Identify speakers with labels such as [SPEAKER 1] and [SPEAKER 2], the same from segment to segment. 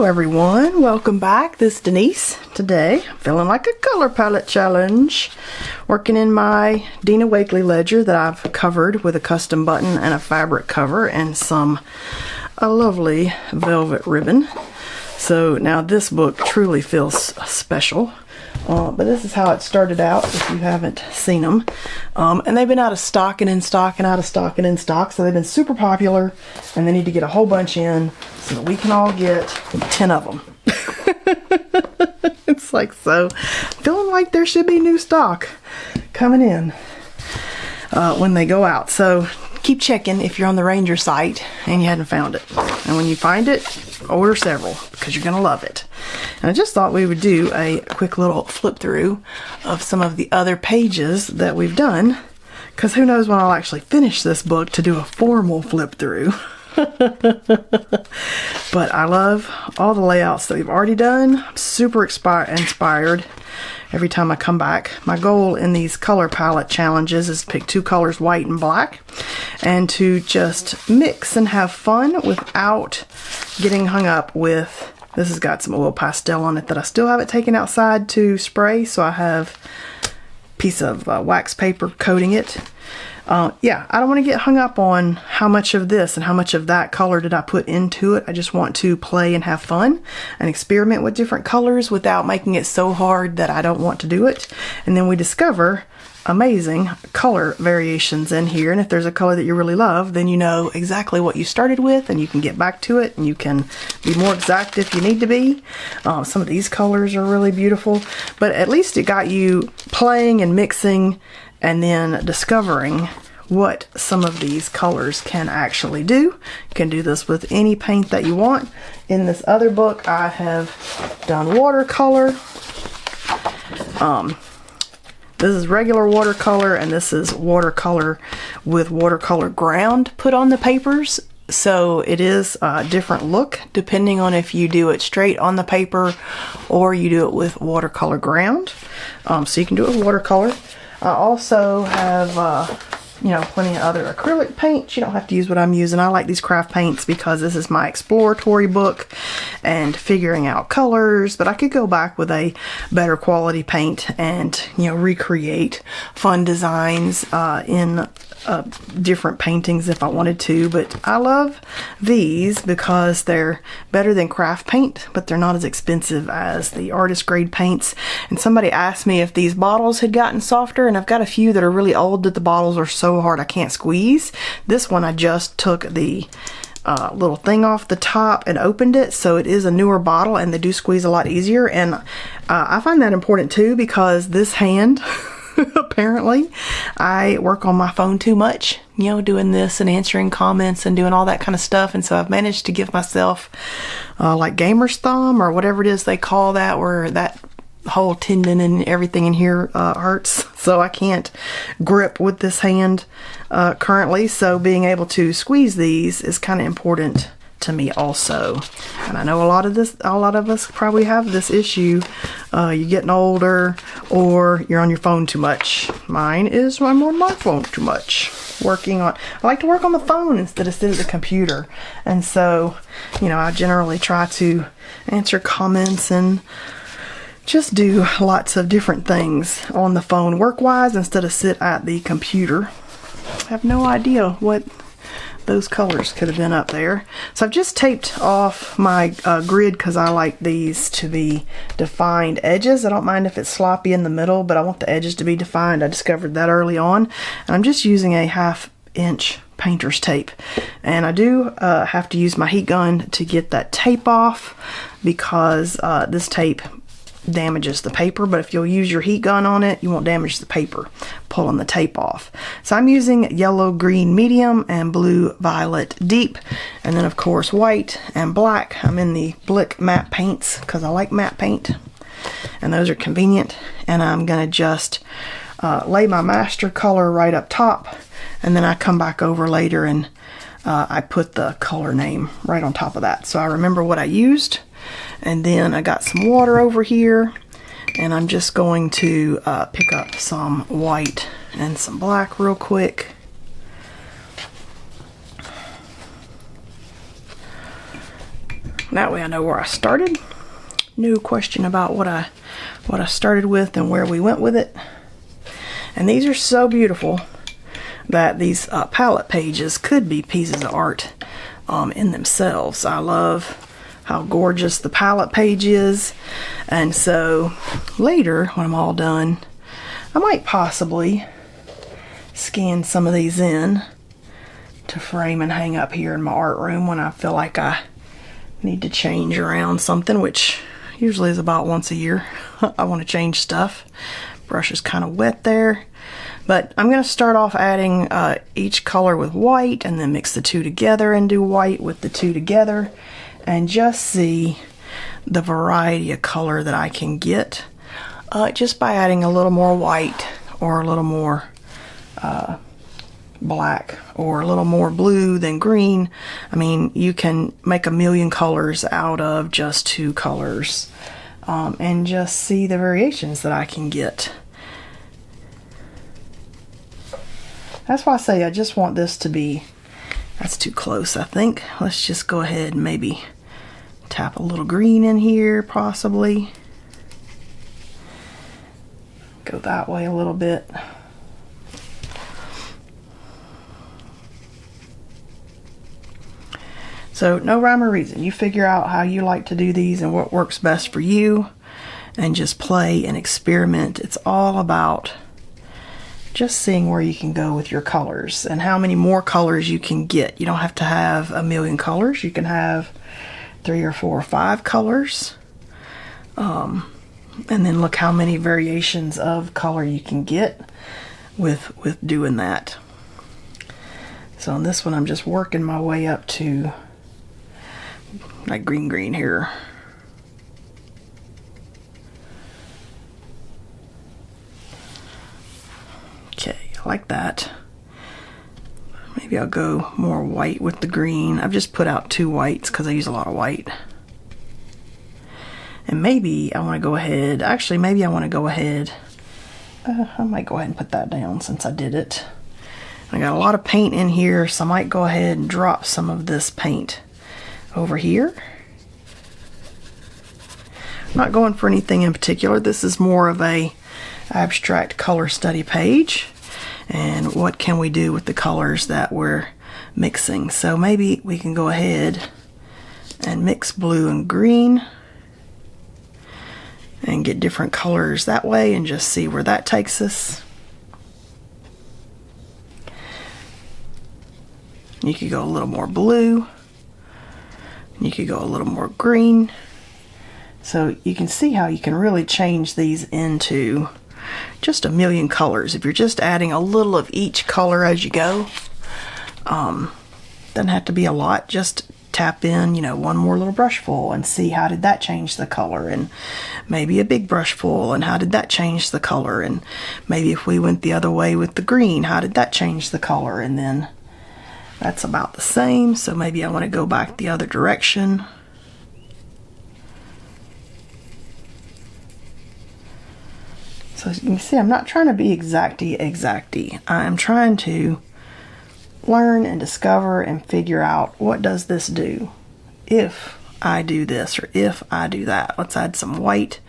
[SPEAKER 1] Hello everyone, welcome back. This is Denise. Today, I'm feeling like a color palette challenge. Working in my Dina Wakley Ledger that I've covered with a custom button and a fabric cover and a lovely velvet ribbon. So now this book truly feels special. But this is how it started out if you haven't seen them. And they've been out of stock and in stock and out of stock and in stock. So they've been super popular and they need to get a whole bunch in so that we can all get 10 of them. It's like, so feeling like there should be new stock coming in when they go out. So keep checking if you're on the Ranger site and you hadn't found it. And when you find it, order several because you're gonna love it. And I just thought we would do a quick little flip through of some of the other pages that we've done, because who knows when I'll actually finish this book to do a formal flip through. But I love all the layouts that we've already done. I'm super inspired every time I come back. My goal in these color palette challenges is to pick two colors, white and black, and to just mix and have fun without getting hung up with, this has got some oil pastel on it that I still haven't taken outside to spray, so I have a piece of wax paper coating it. Yeah, I don't want to get hung up on how much of this and how much of that color did I put into it. I just want to play and have fun and experiment with different colors without making it so hard that I don't want to do it. And then we discover amazing color variations in here. And if there's a color that you really love, then you know exactly what you started with and you can get back to it and you can be more exact if you need to be. Some of these colors are really beautiful, but at least it got you playing and mixing and then discovering what some of these colors can actually do. You can do this with any paint that you want. In this other book, I have done watercolor. This is regular watercolor, and this is watercolor with watercolor ground put on the papers. So it is a different look depending on if you do it straight on the paper or you do it with watercolor ground. So you can do it with watercolor. I also have, plenty of other acrylic paints. You don't have to use what I'm using. I like these craft paints because this is my exploratory book and figuring out colors, but I could go back with a better quality paint and, recreate fun designs in different paintings if I wanted to. But I love these because they're better than craft paint, but they're not as expensive as the artist grade paints. And somebody asked me if these bottles had gotten softer, and I've got a few that are really old that the bottles are so hard I can't squeeze. This one I just took the little thing off the top and opened it, so it is a newer bottle and they do squeeze a lot easier. And I find that important too, because this hand apparently I work on my phone too much, doing this and answering comments and doing all that kind of stuff. And so I've managed to give myself like gamer's thumb or whatever it is they call that, where that whole tendon and everything in here hurts, so I can't grip with this hand currently. So being able to squeeze these is kind of important to me also. And I know a lot of us probably have this issue. You're getting older or you're on your phone too much. Mine is I'm on my phone too much. I like to work on the phone instead of sit at the computer. And so, I generally try to answer comments and just do lots of different things on the phone work-wise instead of sit at the computer. I have no idea what those colors could have been up there. So I've just taped off my grid because I like these to be defined edges. I don't mind if it's sloppy in the middle, but I want the edges to be defined. I discovered that early on. And I'm just using a 1/2 inch painter's tape. And I do have to use my heat gun to get that tape off because this tape damages the paper, but if you'll use your heat gun on it, you won't damage the paper pulling the tape off. So I'm using yellow, green, medium, and blue, violet, deep, and then of course white and black. I'm in the Blick Matte paints because I like matte paint, and those are convenient. And I'm gonna just lay my master color right up top, and then I come back over later and I put the color name right on top of that, so I remember what I used. And then I got some water over here, and I'm just going to pick up some white and some black real quick. That way I know where I started. No question about what I started with and where we went with it. And these are so beautiful that these palette pages could be pieces of art in themselves. I love how gorgeous the palette page is. And so later, when I'm all done, I might possibly scan some of these in to frame and hang up here in my art room when I feel like I need to change around something, which usually is about once a year. I want to change stuff. Brush is kind of wet there. But I'm going to start off adding each color with white and then mix the two together and do white with the two together and just see the variety of color that I can get just by adding a little more white or a little more black or a little more blue than green. I mean, you can make a million colors out of just two colors and just see the variations that I can get. That's why I say I just want this to be, that's too close, I think. Let's just go ahead and maybe tap a little green in here, possibly. Go that way a little bit. So no rhyme or reason. You figure out how you like to do these and what works best for you and just play and experiment. It's all about just seeing where you can go with your colors and how many more colors you can get. You don't have to have a million colors. You can have 3 or 4 or 5 colors. And then look how many variations of color you can get with doing that. So on this one, I'm just working my way up to like green here. Okay, I like that. Maybe I'll go more white with the green. I've just put out 2 whites because I use a lot of white. And maybe I want to go ahead, actually maybe I want to go ahead, I might go ahead and put that down since I did it. I got a lot of paint in here, so I might go ahead and drop some of this paint over here. I'm not going for anything in particular. This is more of a abstract color study page. And what can we do with the colors that we're mixing? So maybe we can go ahead and mix blue and green and get different colors that way and just see where that takes us. You could go a little more blue. You could go a little more green. So you can see how you can really change these into just a million colors if you're just adding a little of each color as you go. Doesn't have to be a lot. Just tap in, you know, one more little brush full and see how did that change the color, and maybe a big brush full and how did that change the color, and maybe if we went the other way with the green, how did that change the color, and then that's about the same. So maybe I want to go back the other direction. So you can see I'm not trying to be exacty. I'm trying to learn and discover and figure out what does this do if I do this or if I do that. Let's add some white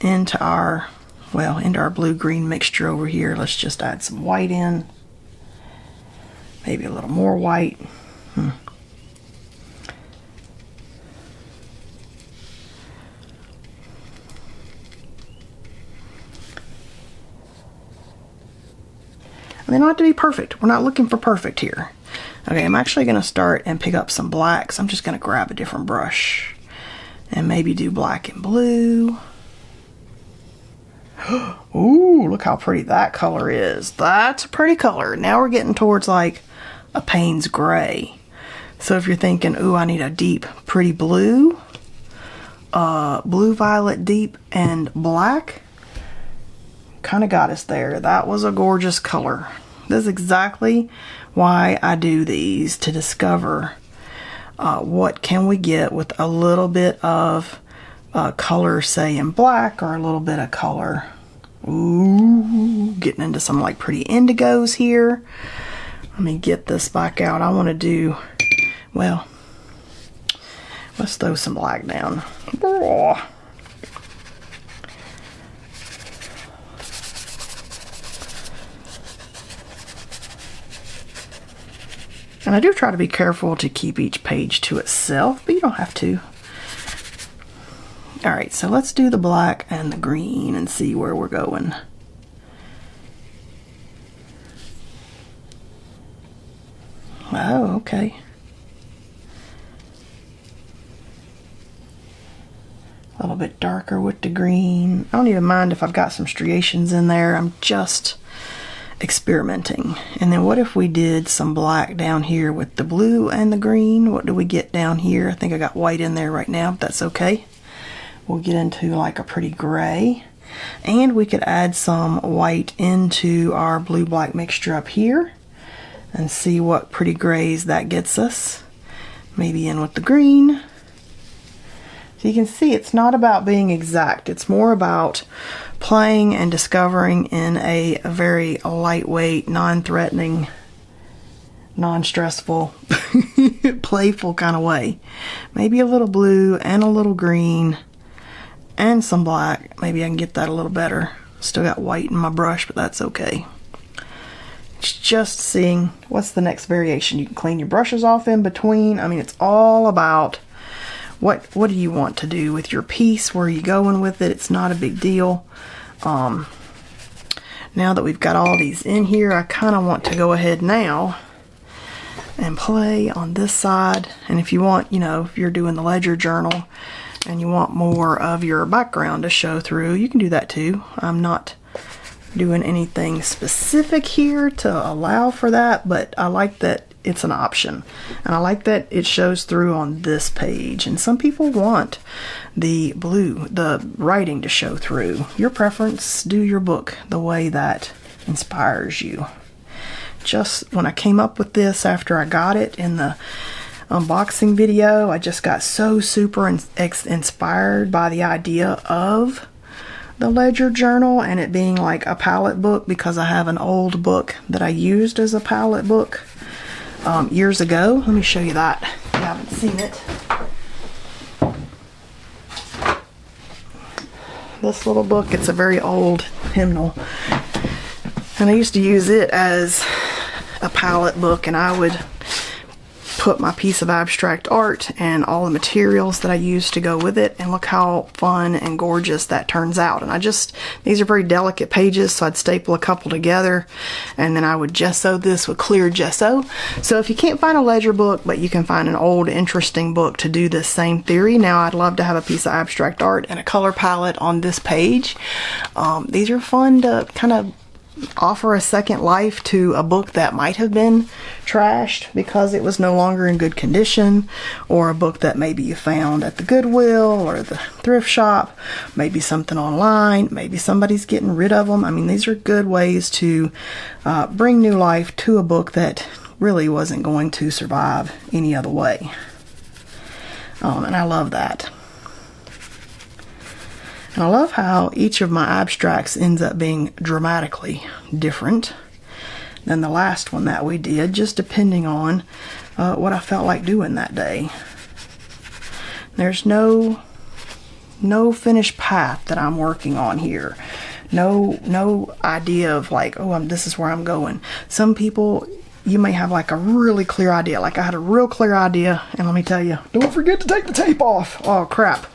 [SPEAKER 1] into our, well, into our blue-green mixture over here. Let's just add some white in. Maybe a little more white. They don't have to be perfect. We're not looking for perfect here. Okay, I'm actually going to start and pick up some blacks. I'm just going to grab a different brush and maybe do black and blue. Ooh, look how pretty that color is. That's a pretty color. Now we're getting towards like a Payne's gray. So if you're thinking, ooh, I need a deep, pretty blue, blue, violet, deep, and black, kind of got us there. That was a gorgeous color. This is exactly why I do these, to discover what can we get with a little bit of color, say in black, or a little bit of color. Ooh, getting into some like pretty indigos here. Let me get this back out. I want to do, well, Let's throw some black down. Oh. And I do try to be careful to keep each page to itself, but you don't have to. All right, so let's do the black and the green and see where we're going. Oh, okay. A little bit darker with the green. I don't even mind if I've got some striations in there. I'm just experimenting. And then what if we did some black down here with the blue and the green? What do we get down here? I think I got white in there right now, but that's okay. We'll get into like a pretty gray. And we could add some white into our blue-black mixture up here and see what pretty grays that gets us. Maybe in with the green. So you can see it's not about being exact. It's more about playing and discovering in a very lightweight, non-threatening, non-stressful, playful kind of way. Maybe a little blue and a little green and some black. Maybe I can get that a little better. Still got white in my brush, but that's okay. It's just seeing what's the next variation. You can clean your brushes off in between. I mean, it's all about what do you want to do with your piece? Where are you going with it? It's not a big deal. Now that we've got all these in here, I kind of want to go ahead now and play on this side. And if you want, you know, if you're doing the ledger journal and you want more of your background to show through, you can do that too. I'm not doing anything specific here to allow for that, but I like that it's an option, and I like that it shows through on this page. And some people want the blue, the writing to show through. Your preference, do your book the way that inspires you. Just when I came up with this after I got it in the unboxing video, I just got so super inspired by the idea of the ledger journal and it being like a palette book, because I have an old book that I used as a palette book years ago. Let me show you that if you haven't seen it. This little book, it's a very old hymnal, and I used to use it as a palette book, and I would put my piece of abstract art and all the materials that I used to go with it, and look how fun and gorgeous that turns out. And these are very delicate pages, so I'd staple a couple together and then I would gesso this with clear gesso. So if you can't find a ledger book, but you can find an old interesting book to do this same theory, now I'd love to have a piece of abstract art and a color palette on this page. These are fun to kind of offer a second life to a book that might have been trashed because it was no longer in good condition, or a book that maybe you found at the Goodwill or the thrift shop, maybe something online, maybe somebody's getting rid of them. I mean, these are good ways to bring new life to a book that really wasn't going to survive any other way. And I love that. And I love how each of my abstracts ends up being dramatically different than the last one that we did, just depending on what I felt like doing that day. There's no finished path that I'm working on here. No idea of like, oh, this is where I'm going. Some people, you may have like a really clear idea. Like I had a real clear idea, and let me tell you, don't forget to take the tape off. Oh crap.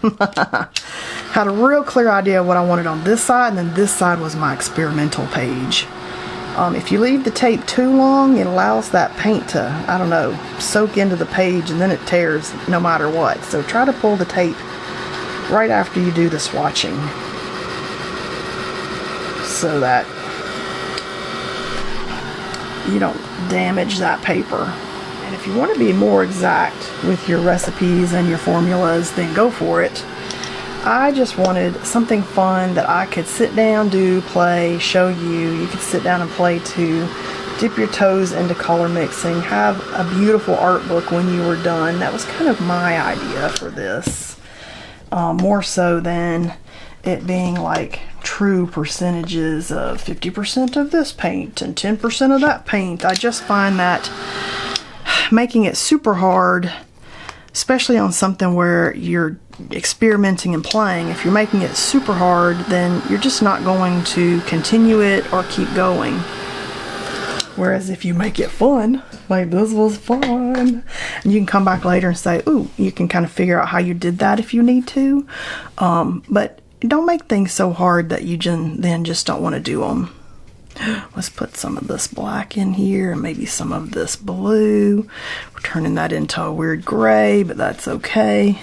[SPEAKER 1] Had a real clear idea of what I wanted on this side, and then this side was my experimental page. If you leave the tape too long, it allows that paint to, I don't know, soak into the page, and then it tears no matter what. So try to pull the tape right after you do the swatching, so that you don't damage that paper. And if you want to be more exact with your recipes and your formulas, then go for it. I just wanted something fun that I could sit down, do, play, show you. You could sit down and play too. Dip your toes into color mixing. Have a beautiful art book when you were done. That was kind of my idea for this. More so than it being like true percentages of 50% of this paint and 10% of that paint. I just find that making it super hard especially on something where you're experimenting and playing. If you're making it super hard, then you're just not going to continue it or keep going. Whereas if you make it fun, like this was fun, and you can come back later and say, ooh, you can kind of figure out how you did that if you need to. But don't make things so hard that you then just don't want to do them. Let's put some of this black in here and maybe some of this blue. We're turning that into a weird gray, but that's okay.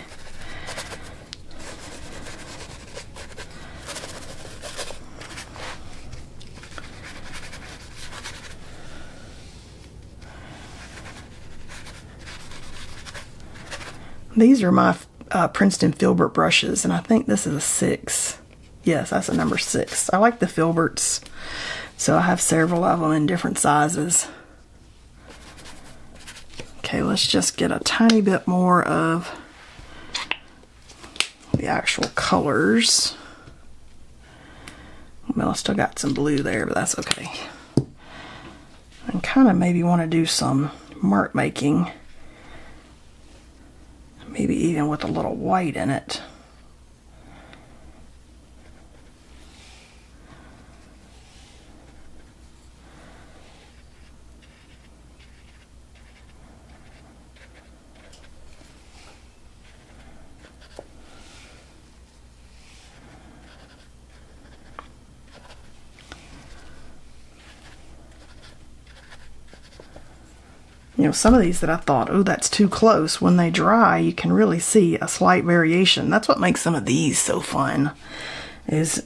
[SPEAKER 1] These are my Princeton Filbert brushes, and I think this is a 6. Yes, that's a number 6. I like the Filberts, so I have several of them in different sizes. Okay, let's just get a tiny bit more of the actual colors. Well, I still got some blue there, but that's okay. And kind of maybe want to do some mark making. Maybe even with a little white in it. You know, some of these that I thought, oh, that's too close, when they dry, you can really see a slight variation. That's what makes some of these so fun, is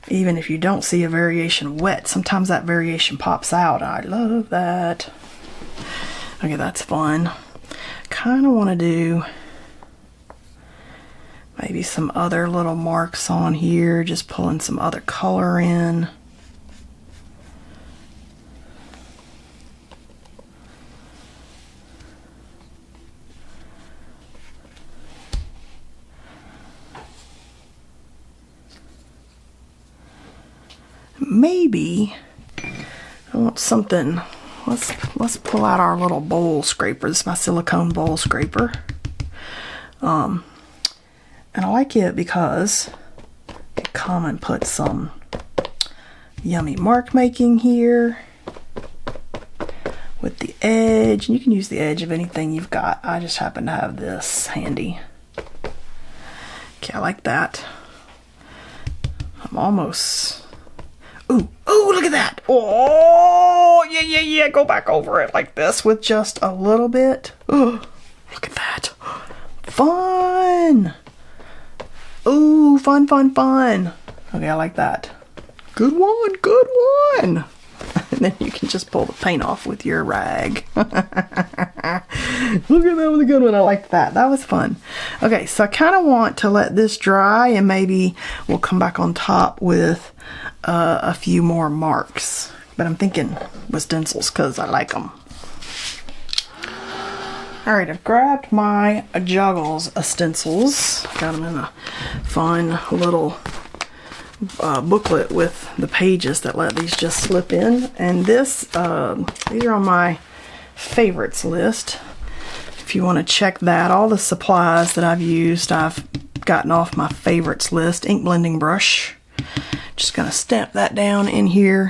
[SPEAKER 1] even if you don't see a variation wet, sometimes that variation pops out. I love that. Okay, that's fun. Kind of want to do maybe some other little marks on here, just pulling some other color in. Maybe I want something. Let's pull out our little bowl scraper. This is my silicone bowl scraper. And I like it because you can come and put some yummy mark making here with the edge. And you can use the edge of anything you've got. I just happen to have this handy. Okay, I like that. I'm almost... Ooh, look at that. Oh, yeah. Go back over it like this with just a little bit. Oh, look at that. Fun. Ooh, fun. Okay, I like that. Good one. And then you can just pull the paint off with your rag. Look at that, was a good one. I liked that. That was fun. Okay, so I kind of want to let this dry, and maybe we'll come back on top with a few more marks. But I'm thinking with stencils because I like them. Alright, I've grabbed my juggles of stencils. Got them in a fun little booklet with the pages that let these just slip in. And this, these are on my favorites list. If you want to check that, all the supplies that I've used, I've gotten off my favorites list. Ink blending brush. Just gonna stamp that down in here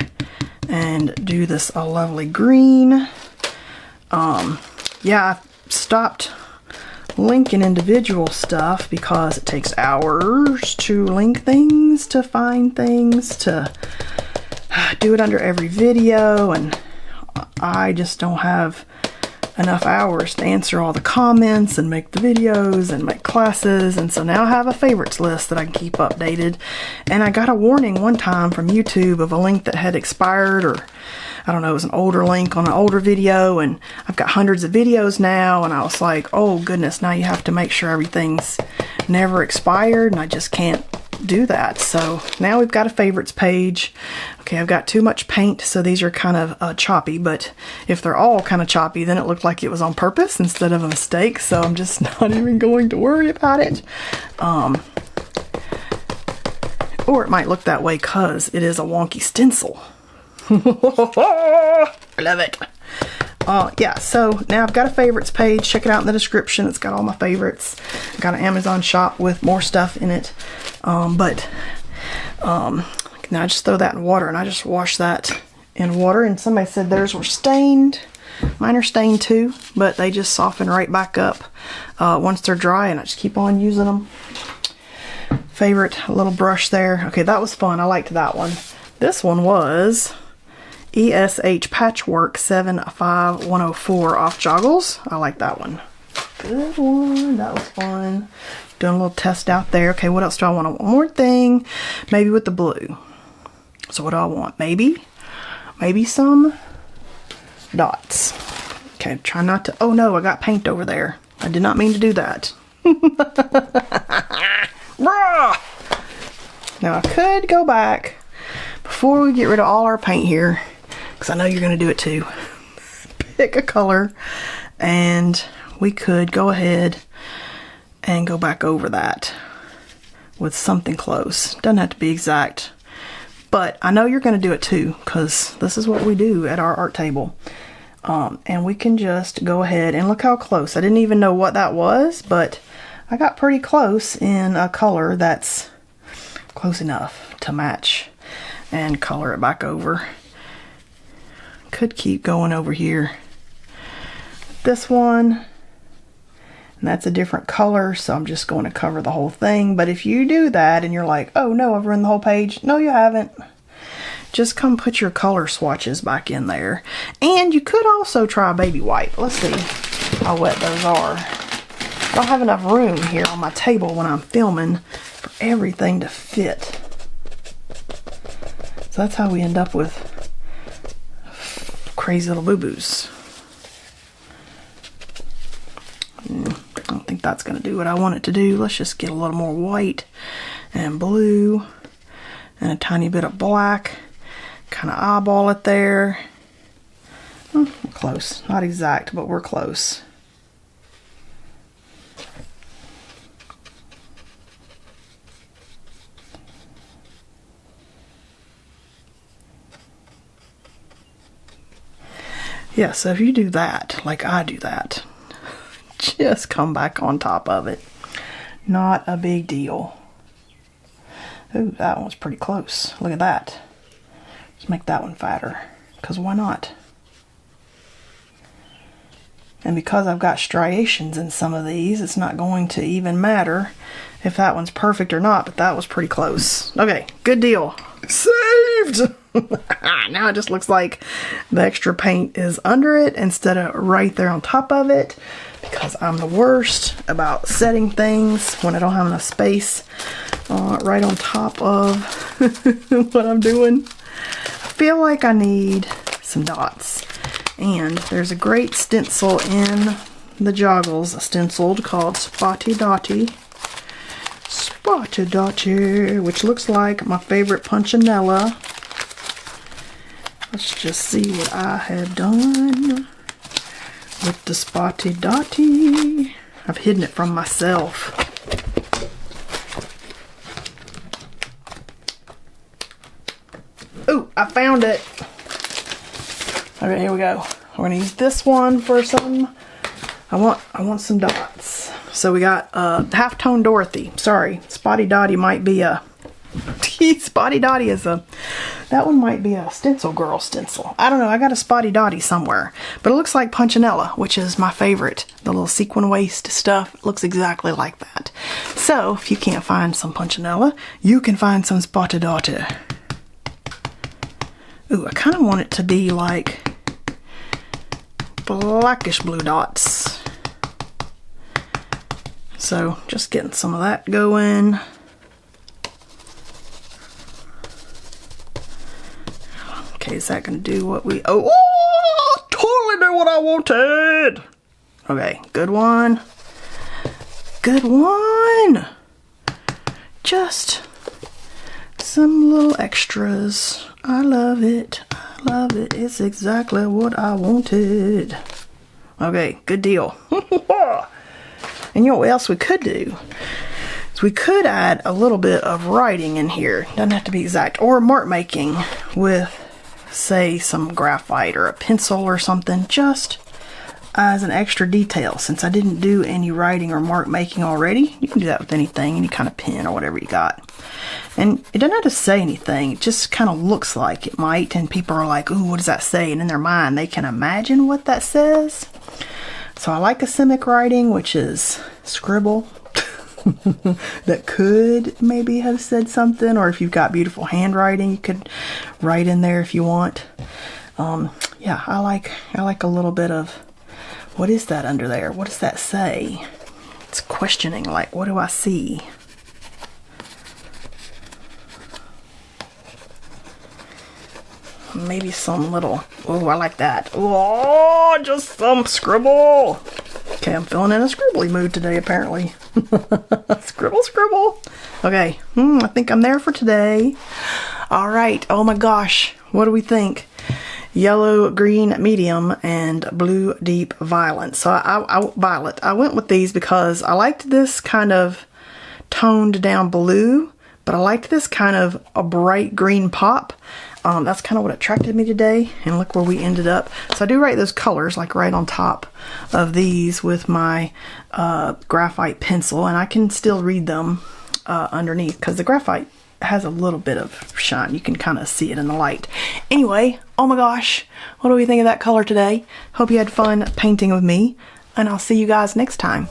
[SPEAKER 1] and do this a lovely green. Yeah, I stopped linking individual stuff because it takes hours to link things, to find things, to do it under every video, and I just don't have enough hours to answer all the comments and make the videos and make classes. And so now I have a favorites list that I can keep updated. And I got a warning one time from YouTube of a link that had expired, or I don't know, it was an older link on an older video, and I've got hundreds of videos now, and I was like, oh goodness, now you have to make sure everything's never expired, and I just can't do that. So now we've got a favorites page. Okay, I've got too much paint, so these are kind of choppy, but if they're all kind of choppy, then it looked like it was on purpose instead of a mistake, so I'm just not even going to worry about it. Or it might look that way because it is a wonky stencil. I love it. yeah, so now I've got a favorites page. Check it out in the description. It's got all my favorites. I've got an Amazon shop with more stuff in it. Now I just throw that in water, and I just wash that in water. And somebody said theirs were stained. Mine are stained too, but they just soften right back up once they're dry, and I just keep on using them. Favorite little brush there. Okay, that was fun. I liked that one. This one was ESH Patchwork 75104 off Joggles. I like that one. Good one. That was fun. Doing a little test out there. Okay, what else do I want? One more thing. Maybe with the blue. So what do I want? Maybe some dots. Okay, try not to. Oh no, I got paint over there. I did not mean to do that. Now I could go back before we get rid of all our paint here, because I know you're going to do it too. Pick a color, and we could go ahead and go back over that with something close. Doesn't have to be exact, but I know you're going to do it too, because this is what we do at our art table. And we can just go ahead and look how close. I didn't even know what that was, but I got pretty close in a color that's close enough to match, and color it back over. Could keep going over here. This one, and that's a different color, so I'm just going to cover the whole thing. But if you do that and you're like, oh no, I've ruined the whole page. No, you haven't. Just come put your color swatches back in there. And you could also try a baby wipe. Let's see how wet those are. I don't have enough room here on my table when I'm filming for everything to fit. So that's how we end up with crazy little boo-boos. I don't think that's going to do what I want it to do. Let's just get a little more white and blue and a tiny bit of black. Kind of eyeball it there. We're close. Not exact, but we're close. Yeah, so if you do that, like I do that, just come back on top of it. Not a big deal. Ooh, that one's pretty close. Look at that. Let's make that one fatter, because why not? And because I've got striations in some of these, it's not going to even matter if that one's perfect or not, but that was pretty close. Okay, good deal. Saved! Now it just looks like the extra paint is under it instead of right there on top of it, because I'm the worst about setting things when I don't have enough space right on top of what I'm doing. I feel like I need some dots. And there's a great stencil in the Joggles, stenciled, called Spotty Dotty. Spotty Dotty, which looks like my favorite Punchinella. Let's just see what I have done with the Spotty Dotty. I've hidden it from myself. Ooh, I found it. Okay, here we go. We're gonna use this one for some. I want some dots. So we got half-tone Dorothy. Sorry, Spotty Dotty might be a Spotty Dotty is a, that one might be a stencil girl stencil. I don't know, I got a Spotty Dotty somewhere. But it looks like Punchinella, which is my favorite. The little sequin waist stuff, it looks exactly like that. So, if you can't find some Punchinella, you can find some Spotty Dotty. Ooh, I kind of want it to be like blackish blue dots. So, just getting some of that going. Okay, is that going to do what we... Oh, totally do what I wanted! Okay, good one. Good one! Just some little extras. I love it. I love it. It's exactly what I wanted. Okay, good deal. And you know what else we could do? Is we could add a little bit of writing in here. Doesn't have to be exact. Or mark making with say some graphite or a pencil or something, just as an extra detail. Since I didn't do any writing or mark making already, you can do that with anything, any kind of pen or whatever you got. And it doesn't have to say anything, it just kind of looks like it might, and people are like, ooh, what does that say? And in their mind they can imagine what that says. So I like acymic writing, which is scribble that could maybe have said something, or if you've got beautiful handwriting, you could write in there if you want. Yeah, I like a little bit of, what is that under there? What does that say? It's questioning, like, what do I see? Maybe some little, oh, I like that. Oh, just some scribble. Okay, I'm feeling in a scribbly mood today, apparently. Scribble, scribble. Okay, I think I'm there for today. All right, oh my gosh, what do we think? Yellow, green, medium, and blue, deep, violet. So I went with these because I liked this kind of toned down blue, but I liked this kind of a bright green pop. That's kind of what attracted me today, and look where we ended up. So I do write those colors like right on top of these with my graphite pencil, and I can still read them underneath because the graphite has a little bit of shine. You can kind of see it in the light. Anyway, oh my gosh, what do we think of that color today? Hope you had fun painting with me, and I'll see you guys next time.